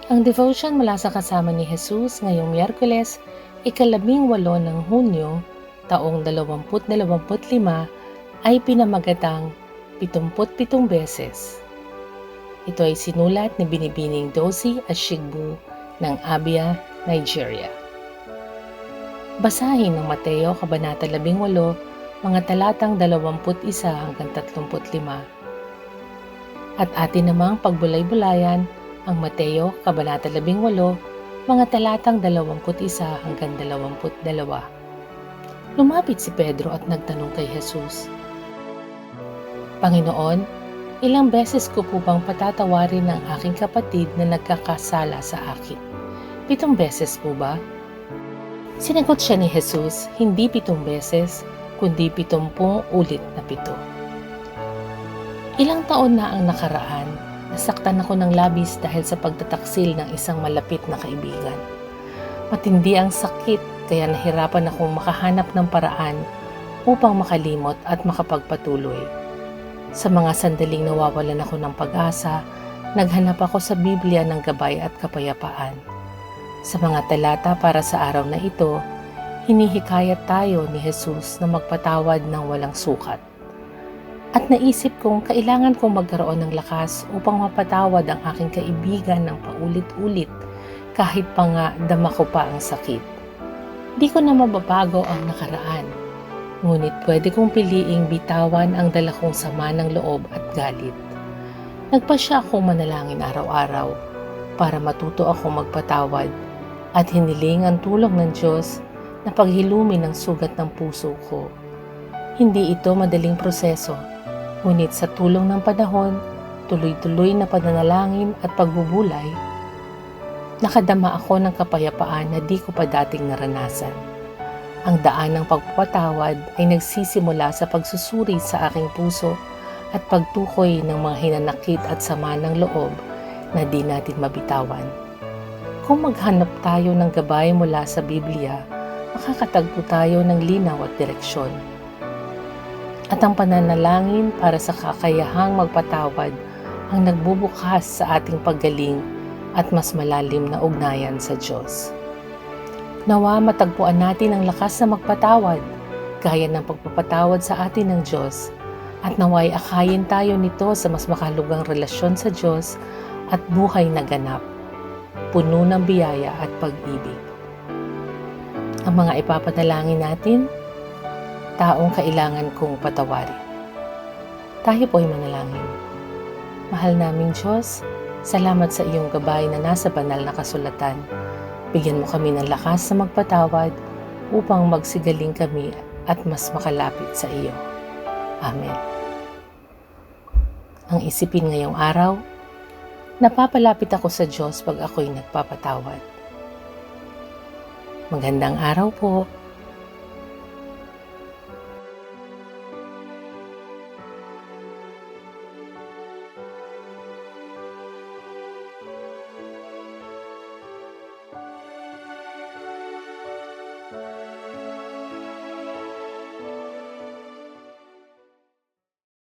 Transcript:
Ang devotion mula sa Kasama ni Jesus ngayong Miyerkules, ika-18 ng Hunyo, taong 2025 ay pinamagatang 77 beses. Ito ay sinulat ni Binibining Dosi Ashigbu ng Abia, Nigeria. Basahin ng Mateo, Kabanata 18, mga talatang 21 hanggang 35. At atin namang pagbulay-bulayan ang Mateo, Kabanata 18, mga talatang 21 hanggang 22. Lumapit si Pedro at nagtanong kay Jesus, Panginoon, ilang beses ko po bang patatawarin ng aking kapatid na nagkakasala sa akin? 7 beses po ba? Sinagot siya ni Jesus, hindi 7 beses, kundi 70 ulit na 7. Ilang taon na ang nakaraan, nasaktan ako ng labis dahil sa pagtataksil ng isang malapit na kaibigan. Matindi ang sakit, kaya nahirapan akong makahanap ng paraan upang makalimot at makapagpatuloy. Sa mga sandaling nawawalan ako ng pag-asa, naghanap ako sa Biblia ng gabay at kapayapaan. Sa mga talata para sa araw na ito, hinihikayat tayo ni Jesus na magpatawad ng walang sukat. At naisip kong kailangan kong magkaroon ng lakas upang mapatawad ang aking kaibigan ng paulit-ulit kahit pa nga dama ko pa ang sakit. Di ko na mababago ang nakaraan, ngunit pwede kong piliing bitawan ang dala kong sama ng loob at galit. Nagpasya akong manalangin araw-araw para matuto akong magpatawad at hiniling ang tulong ng Diyos na paghilumin ang sugat ng puso ko. Hindi ito madaling proseso, ngunit sa tulong ng panahon, tuloy-tuloy na pananalangin at pagbubulay, nakadama ako ng kapayapaan na di ko pa dating naranasan. Ang daan ng pagpapatawad ay nagsisimula sa pagsusuri sa aking puso at pagtukoy ng mga hinanakit at sama ng loob na di natin mabitawan. Kung maghanap tayo ng gabay mula sa Biblia, makakatagpo tayo ng linaw at direksyon. At ang pananalangin para sa kakayahang magpatawad ang nagbubukas sa ating paggaling at mas malalim na ugnayan sa Diyos. Nawa matagpuan natin ang lakas na magpatawad, gaya ng pagpapatawad sa atin ng Diyos, at naway akayin tayo nito sa mas makalugang relasyon sa Diyos at buhay na ganap, puno ng biyaya at pag-ibig. Ang mga ipapanalangin natin, taong kailangan kong patawarin. Tayo po ay manalangin. Mahal naming Diyos, salamat sa iyong gabay na nasa banal na kasulatan. Bigyan mo kami ng lakas na magpatawad upang magsigaling kami at mas makalapit sa iyo. Amen. Ang isipin ngayong araw, napapalapit ako sa Diyos pag ako'y nagpapatawad. Magandang araw po.